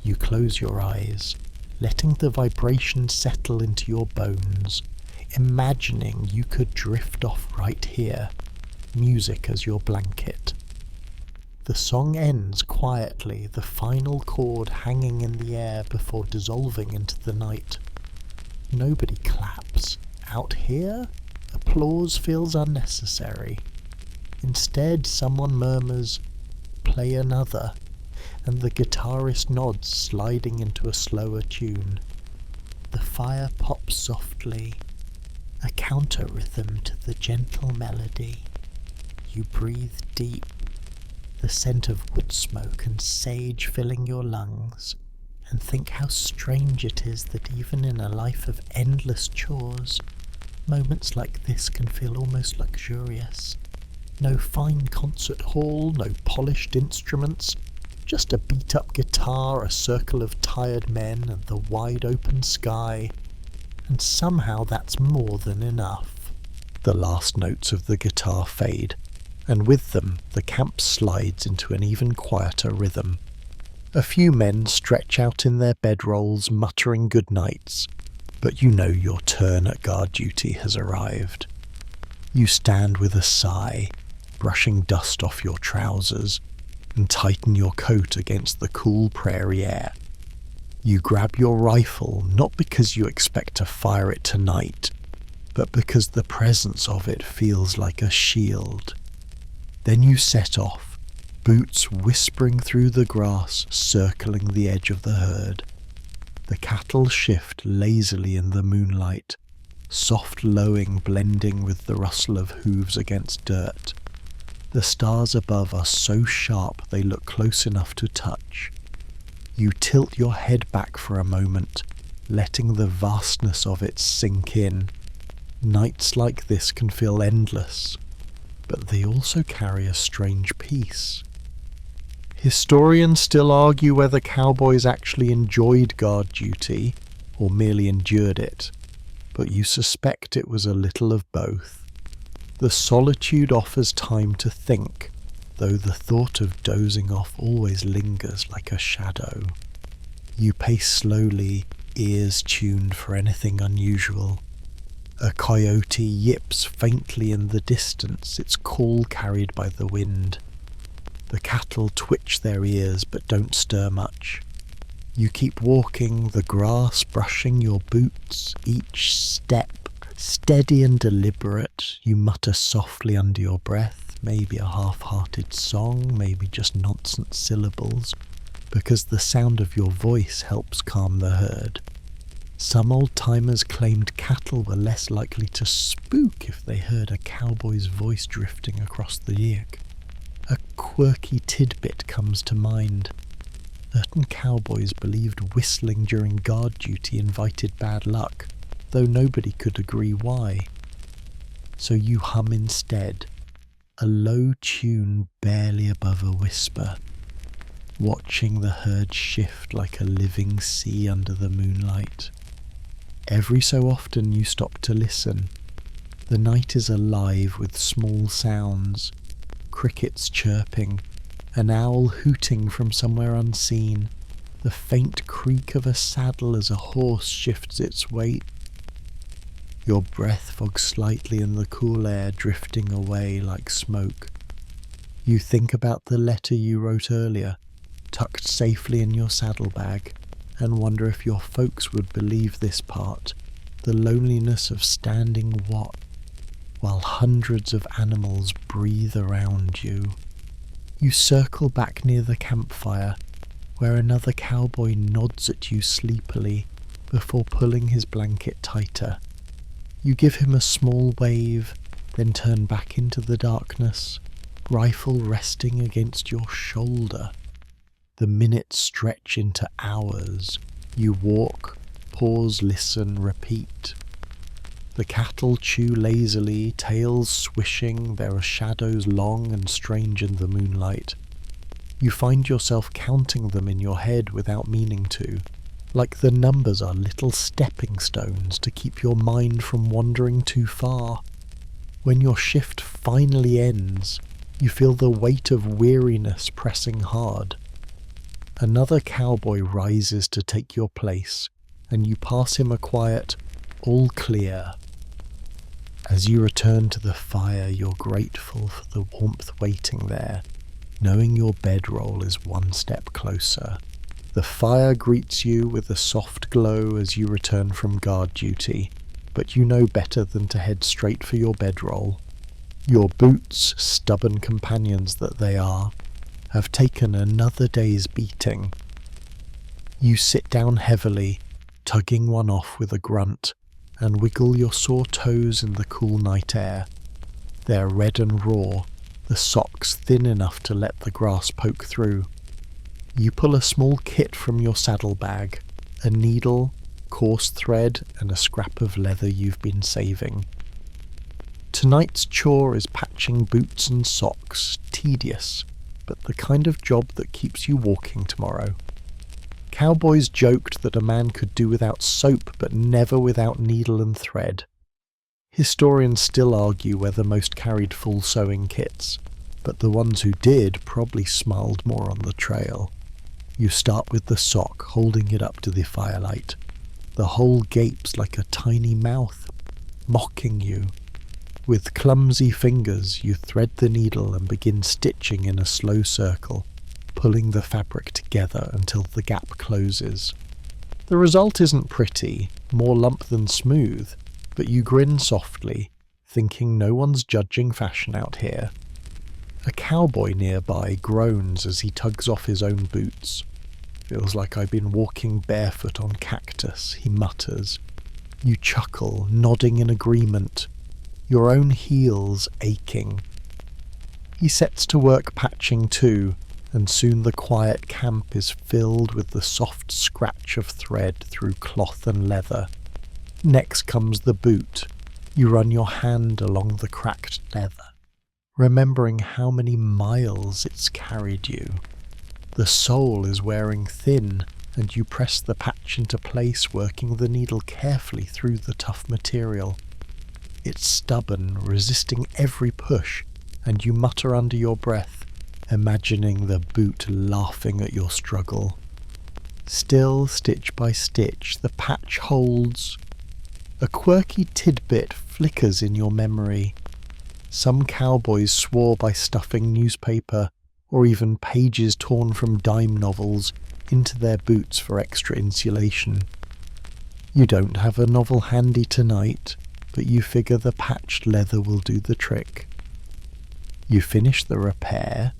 [SPEAKER 1] You close your eyes, letting the vibration settle into your bones, imagining you could drift off right here, music as your blanket. The song ends quietly, the final chord hanging in the air before dissolving into the night. Nobody claps. Out here, applause feels unnecessary. Instead, someone murmurs, "Play another," and the guitarist nods, sliding into a slower tune. The fire pops softly, a counter-rhythm to the gentle melody. You breathe deep, the scent of wood smoke and sage filling your lungs, and think how strange it is that even in a life of endless chores, moments like this can feel almost luxurious. No fine concert hall, no polished instruments, just a beat-up guitar, a circle of tired men, and the wide-open sky. And somehow that's more than enough. The last notes of the guitar fade, and with them the camp slides into an even quieter rhythm. A few men stretch out in their bedrolls, muttering good nights, but you know your turn at guard duty has arrived. You stand with a sigh, brushing dust off your trousers, and tighten your coat against the cool prairie air. You grab your rifle not because you expect to fire it tonight, but because the presence of it feels like a shield. Then you set off, boots whispering through the grass, circling the edge of the herd. The cattle shift lazily in the moonlight, soft lowing blending with the rustle of hooves against dirt. The stars above are so sharp they look close enough to touch. You tilt your head back for a moment, letting the vastness of it sink in. Nights like this can feel endless, but they also carry a strange peace. Historians still argue whether cowboys actually enjoyed guard duty or merely endured it, but you suspect it was a little of both. The solitude offers time to think, though the thought of dozing off always lingers like a shadow. You pace slowly, ears tuned for anything unusual. A coyote yips faintly in the distance, its call carried by the wind. The cattle twitch their ears but don't stir much. You keep walking, the grass brushing your boots, each step steady and deliberate. You mutter softly under your breath, maybe a half-hearted song, maybe just nonsense syllables, because the sound of your voice helps calm the herd. Some old-timers claimed cattle were less likely to spook if they heard a cowboy's voice drifting across the yik. A quirky tidbit comes to mind. Certain cowboys believed whistling during guard duty invited bad luck, though nobody could agree why. So you hum instead, a low tune barely above a whisper, watching the herd shift like a living sea under the moonlight. Every so often you stop to listen. The night is alive with small sounds, crickets chirping, an owl hooting from somewhere unseen, the faint creak of a saddle as a horse shifts its weight. Your breath fogs slightly in the cool air, drifting away like smoke. You think about the letter you wrote earlier, tucked safely in your saddlebag, and wonder if your folks would believe this part, the loneliness of standing watch while hundreds of animals breathe around you. You circle back near the campfire, where another cowboy nods at you sleepily before pulling his blanket tighter. You give him a small wave, then turn back into the darkness, rifle resting against your shoulder. The minutes stretch into hours. You walk, pause, listen, repeat. The cattle chew lazily, tails swishing, there are shadows long and strange in the moonlight. You find yourself counting them in your head without meaning to, like the numbers are little stepping stones to keep your mind from wandering too far. When your shift finally ends, you feel the weight of weariness pressing hard. Another cowboy rises to take your place, and you pass him a quiet, "All clear." As you return to the fire, you're grateful for the warmth waiting there, knowing your bedroll is one step closer. The fire greets you with a soft glow as you return from guard duty, but you know better than to head straight for your bedroll. Your boots, stubborn companions that they are, have taken another day's beating. You sit down heavily, tugging one off with a grunt, and wiggle your sore toes in the cool night air. They're red and raw, the socks thin enough to let the grass poke through. You pull a small kit from your saddlebag, a needle, coarse thread, and a scrap of leather you've been saving. Tonight's chore is patching boots and socks, tedious, but the kind of job that keeps you walking tomorrow. Cowboys joked that a man could do without soap, but never without needle and thread. Historians still argue whether most carried full sewing kits, but the ones who did probably smiled more on the trail. You start with the sock, holding it up to the firelight. The hole gapes like a tiny mouth, mocking you. With clumsy fingers, you thread the needle and begin stitching in a slow circle, pulling the fabric together until the gap closes. The result isn't pretty, more lump than smooth, but you grin softly, thinking no one's judging fashion out here. A cowboy nearby groans as he tugs off his own boots. "Feels like I've been walking barefoot on cactus," he mutters. You chuckle, nodding in agreement, your own heels aching. He sets to work patching too, and soon the quiet camp is filled with the soft scratch of thread through cloth and leather. Next comes the boot. You run your hand along the cracked leather, remembering how many miles it's carried you. The sole is wearing thin, and you press the patch into place, working the needle carefully through the tough material. It's stubborn, resisting every push, and you mutter under your breath, imagining the boot laughing at your struggle. Still, stitch by stitch, the patch holds. A quirky tidbit flickers in your memory. Some cowboys swore by stuffing newspaper, or even pages torn from dime novels, into their boots for extra insulation. You don't have a novel handy tonight, but you figure the patched leather will do the trick. You finish the repair,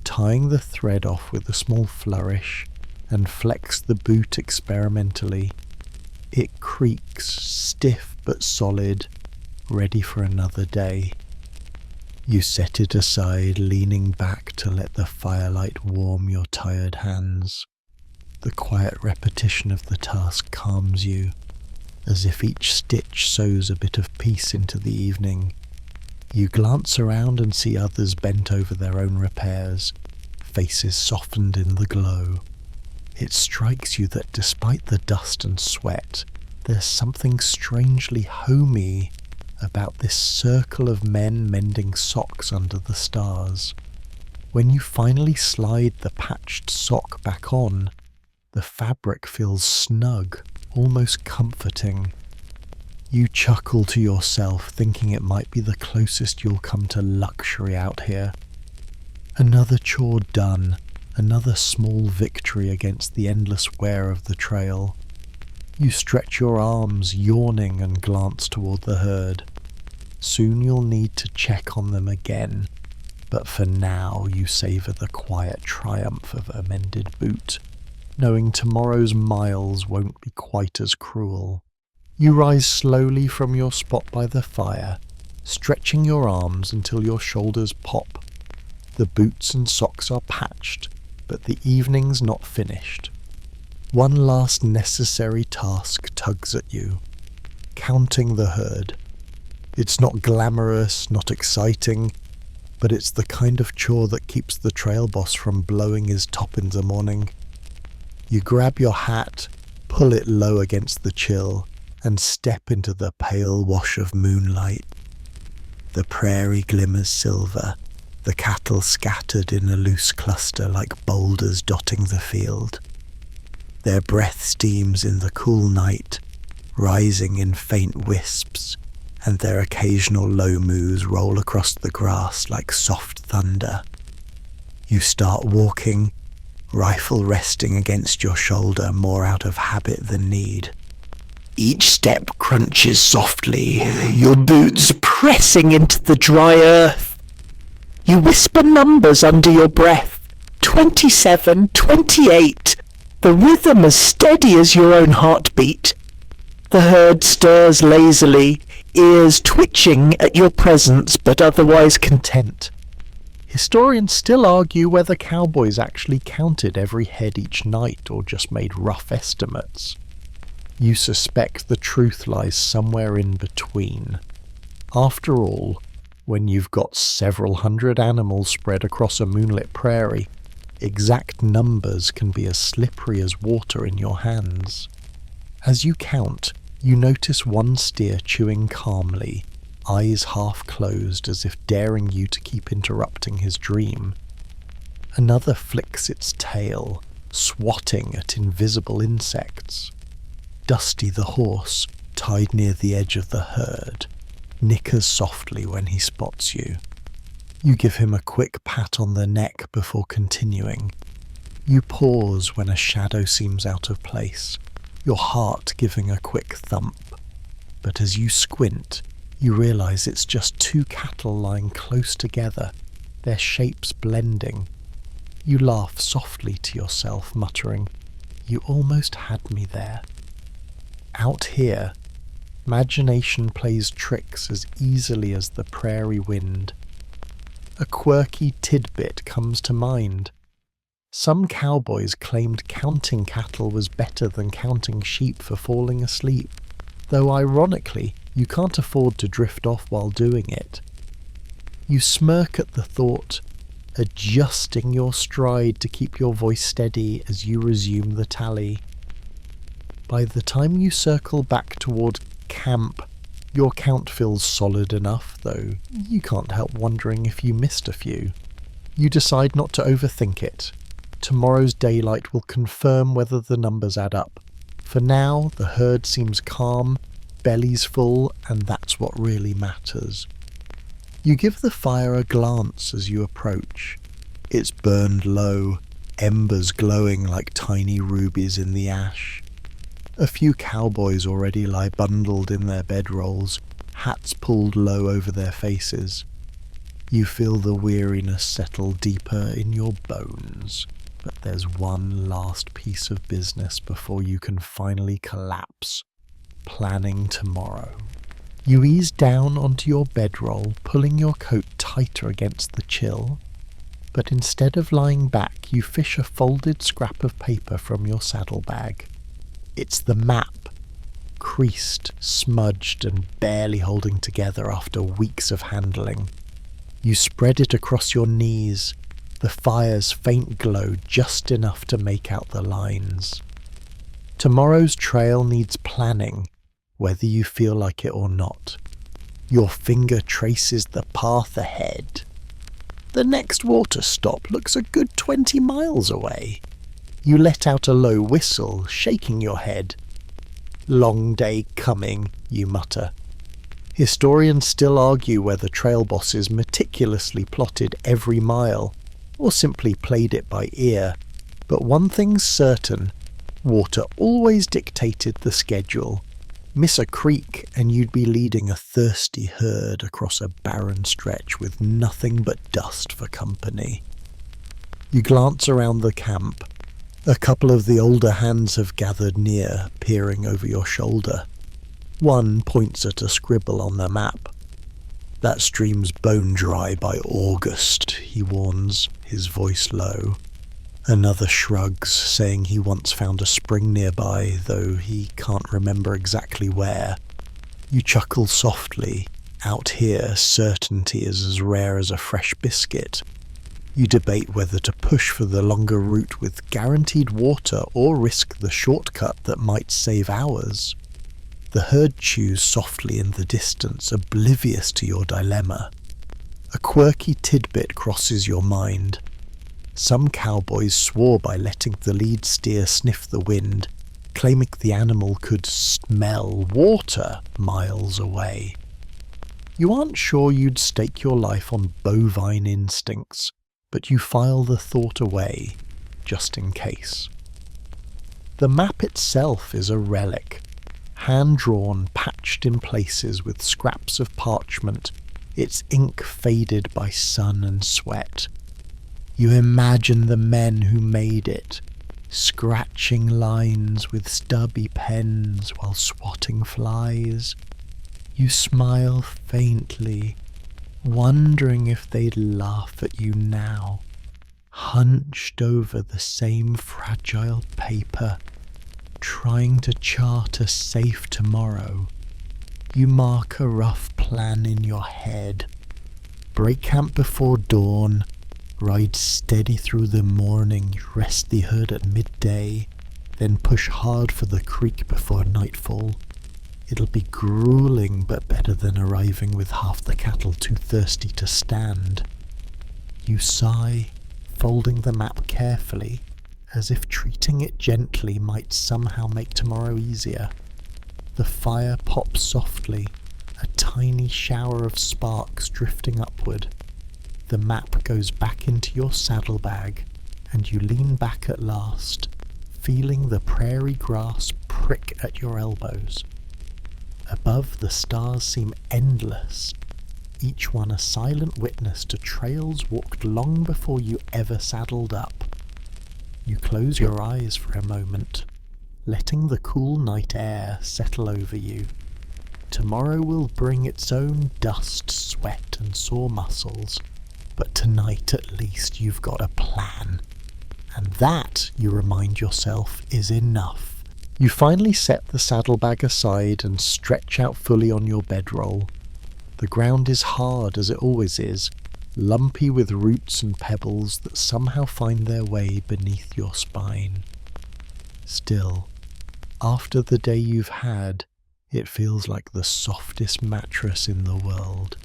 [SPEAKER 1] tying the thread off with a small flourish, and flex the boot experimentally. It creaks, stiff but solid, ready for another day. You set it aside, leaning back to let the firelight warm your tired hands. The quiet repetition of the task calms you, as if each stitch sows a bit of peace into the evening. You glance around and see others bent over their own repairs, faces softened in the glow. It strikes you that despite the dust and sweat, there's something strangely homey about this circle of men mending socks under the stars. When you finally slide the patched sock back on, the fabric feels snug, almost comforting. You chuckle to yourself, thinking it might be the closest you'll come to luxury out here. Another chore done, another small victory against the endless wear of the trail. You stretch your arms, yawning, and glance toward the herd. Soon you'll need to check on them again, but for now you savour the quiet triumph of a mended boot, knowing tomorrow's miles won't be quite as cruel. You rise slowly from your spot by the fire, stretching your arms until your shoulders pop. The boots and socks are patched, but the evening's not finished. One last necessary task tugs at you, counting the herd. It's not glamorous, not exciting, but it's the kind of chore that keeps the trail boss from blowing his top in the morning. You grab your hat, pull it low against the chill, and step into the pale wash of moonlight. The prairie glimmers silver, the cattle scattered in a loose cluster like boulders dotting the field. Their breath steams in the cool night, rising in faint wisps, and their occasional low moos roll across the grass like soft thunder. You start walking, rifle resting against your shoulder more out of habit than need. Each step crunches softly, your boots pressing into the dry earth. You whisper numbers under your breath. 27, 28. The rhythm as steady as your own heartbeat. The herd stirs lazily, ears twitching at your presence but otherwise content. Historians still argue whether cowboys actually counted every head each night or just made rough estimates. You suspect the truth lies somewhere in between. After all, when you've got several hundred animals spread across a moonlit prairie, exact numbers can be as slippery as water in your hands. As you count, you notice one steer chewing calmly, eyes half closed as if daring you to keep interrupting his dream. Another flicks its tail, swatting at invisible insects. Dusty the horse, tied near the edge of the herd, nickers softly when he spots you. You give him a quick pat on the neck before continuing. You pause when a shadow seems out of place, your heart giving a quick thump. But as you squint, you realize it's just two cattle lying close together, their shapes blending. You laugh softly to yourself, muttering, "You almost had me there." Out here, imagination plays tricks as easily as the prairie wind. A quirky tidbit comes to mind. Some cowboys claimed counting cattle was better than counting sheep for falling asleep, though ironically, you can't afford to drift off while doing it. You smirk at the thought, adjusting your stride to keep your voice steady as you resume the tally. By the time you circle back toward camp, your count feels solid enough, though you can't help wondering if you missed a few. You decide not to overthink it. Tomorrow's daylight will confirm whether the numbers add up. For now, the herd seems calm, bellies full, and that's what really matters. You give the fire a glance as you approach. It's burned low, embers glowing like tiny rubies in the ash. A few cowboys already lie bundled in their bedrolls, hats pulled low over their faces. You feel the weariness settle deeper in your bones, but there's one last piece of business before you can finally collapse. Planning tomorrow. You ease down onto your bedroll, pulling your coat tighter against the chill. But instead of lying back, you fish a folded scrap of paper from your saddlebag. It's the map, creased, smudged, and barely holding together after weeks of handling. You spread it across your knees, the fire's faint glow just enough to make out the lines. Tomorrow's trail needs planning, whether you feel like it or not. Your finger traces the path ahead. The next water stop looks a good 20 miles away. You let out a low whistle, shaking your head. Long day coming, you mutter. Historians still argue whether trail bosses meticulously plotted every mile, or simply played it by ear, but one thing's certain, water always dictated the schedule. Miss a creek and you'd be leading a thirsty herd across a barren stretch with nothing but dust for company. You glance around the camp. A couple of the older hands have gathered near, peering over your shoulder. One points at a scribble on the map. "That stream's bone dry by August," he warns, his voice low. Another shrugs, saying he once found a spring nearby, though he can't remember exactly where. You chuckle softly. Out here, certainty is as rare as a fresh biscuit. You debate whether to push for the longer route with guaranteed water or risk the shortcut that might save hours. The herd chews softly in the distance, oblivious to your dilemma. A quirky tidbit crosses your mind. Some cowboys swore by letting the lead steer sniff the wind, claiming the animal could smell water miles away. You aren't sure you'd stake your life on bovine instincts, but you file the thought away, just in case. The map itself is a relic, hand-drawn, patched in places with scraps of parchment, its ink faded by sun and sweat. You imagine the men who made it, scratching lines with stubby pens while swatting flies. You smile faintly, wondering if they'd laugh at you now, hunched over the same fragile paper, trying to chart a safe tomorrow. You mark a rough plan in your head. Break camp before dawn, ride steady through the morning, rest the herd at midday, then push hard for the creek before nightfall. It'll be grueling, but better than arriving with half the cattle too thirsty to stand. You sigh, folding the map carefully, as if treating it gently might somehow make tomorrow easier. The fire pops softly, a tiny shower of sparks drifting upward. The map goes back into your saddlebag, and you lean back at last, feeling the prairie grass prick at your elbows. Above, the stars seem endless, each one a silent witness to trails walked long before you ever saddled up. You close your eyes for a moment, letting the cool night air settle over you. Tomorrow will bring its own dust, sweat, and sore muscles, but tonight at least you've got a plan. And that, you remind yourself, is enough. You finally set the saddlebag aside and stretch out fully on your bedroll. The ground is hard, as it always is, lumpy with roots and pebbles that somehow find their way beneath your spine. Still, after the day you've had, it feels like the softest mattress in the world.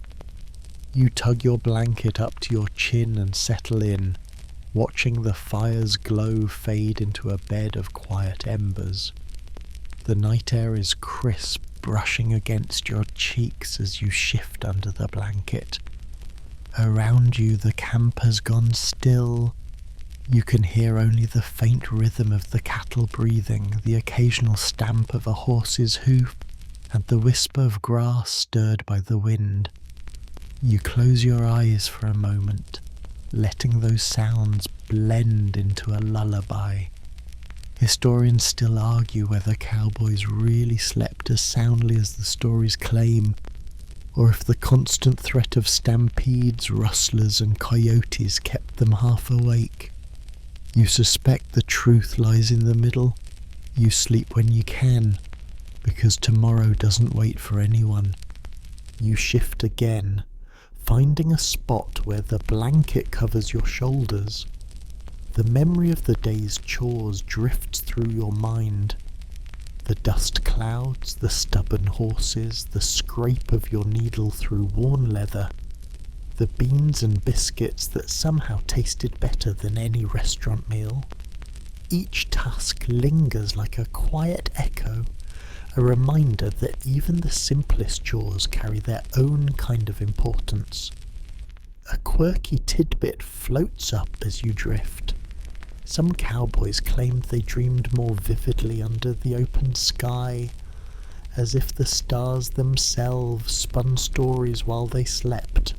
[SPEAKER 1] You tug your blanket up to your chin and settle in, watching the fire's glow fade into a bed of quiet embers. The night air is crisp, brushing against your cheeks as you shift under the blanket. Around you, the camp has gone still. You can hear only the faint rhythm of the cattle breathing, the occasional stamp of a horse's hoof, and the whisper of grass stirred by the wind. You close your eyes for a moment, letting those sounds blend into a lullaby. Historians still argue whether cowboys really slept as soundly as the stories claim, or if the constant threat of stampedes, rustlers, and coyotes kept them half awake. You suspect the truth lies in the middle. You sleep when you can, because tomorrow doesn't wait for anyone. You shift again, finding a spot where the blanket covers your shoulders. The memory of the day's chores drifts through your mind. The dust clouds, the stubborn horses, the scrape of your needle through worn leather, the beans and biscuits that somehow tasted better than any restaurant meal. Each task lingers like a quiet echo, a reminder that even the simplest chores carry their own kind of importance. A quirky tidbit floats up as you drift. Some cowboys claimed they dreamed more vividly under the open sky, as if the stars themselves spun stories while they slept.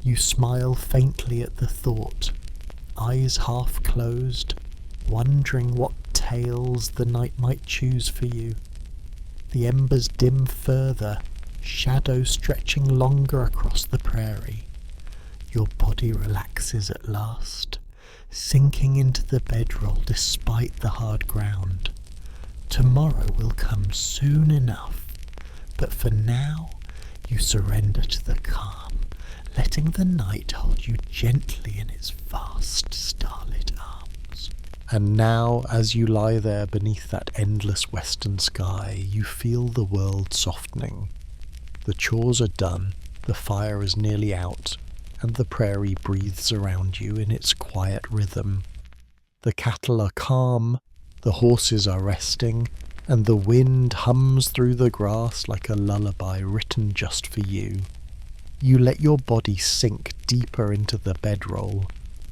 [SPEAKER 1] You smile faintly at the thought, eyes half closed, wondering what tales the night might choose for you. The embers dim further, shadows stretching longer across the prairie. Your body relaxes at last, sinking into the bedroll despite the hard ground. Tomorrow will come soon enough, but for now you surrender to the calm, letting the night hold you gently in its vast starlit arms. And now, as you lie there beneath that endless western sky, you feel the world softening. The chores are done, the fire is nearly out, and the prairie breathes around you in its quiet rhythm. The cattle are calm, the horses are resting, and the wind hums through the grass like a lullaby written just for you. You let your body sink deeper into the bedroll,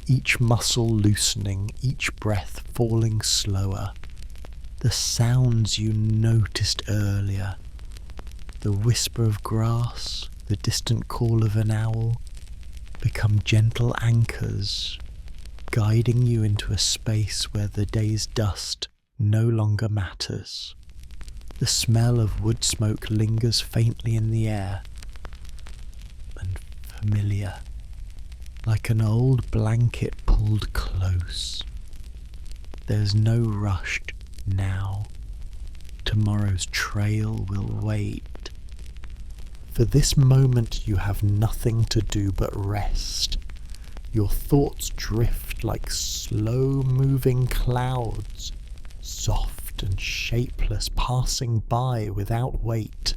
[SPEAKER 1] each muscle loosening, each breath falling slower. The sounds you noticed earlier, the whisper of grass, the distant call of an owl, become gentle anchors, guiding you into a space where the day's dust no longer matters. The smell of wood smoke lingers faintly in the air, and familiar, like an old blanket pulled close. There's no rush now. Tomorrow's trail will wait. For this moment you have nothing to do but rest. Your thoughts drift like slow-moving clouds, soft soft and shapeless, passing by without weight.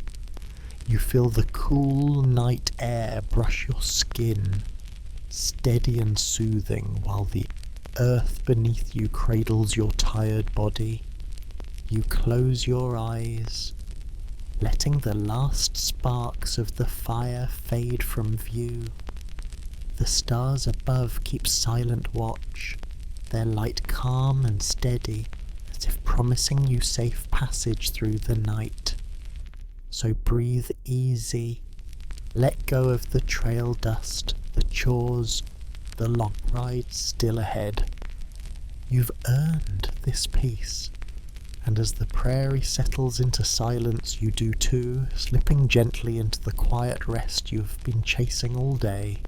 [SPEAKER 1] You feel the cool night air brush your skin, steady and soothing, while the earth beneath you cradles your tired body. You close your eyes, letting the last sparks of the fire fade from view. The stars above keep silent watch, their light calm and steady, as if promising you safe passage through the night. So breathe easy, let go of the trail dust, the chores, the long ride still ahead. You've earned this peace, and as the prairie settles into silence, you do too, slipping gently into the quiet rest you have been chasing all day.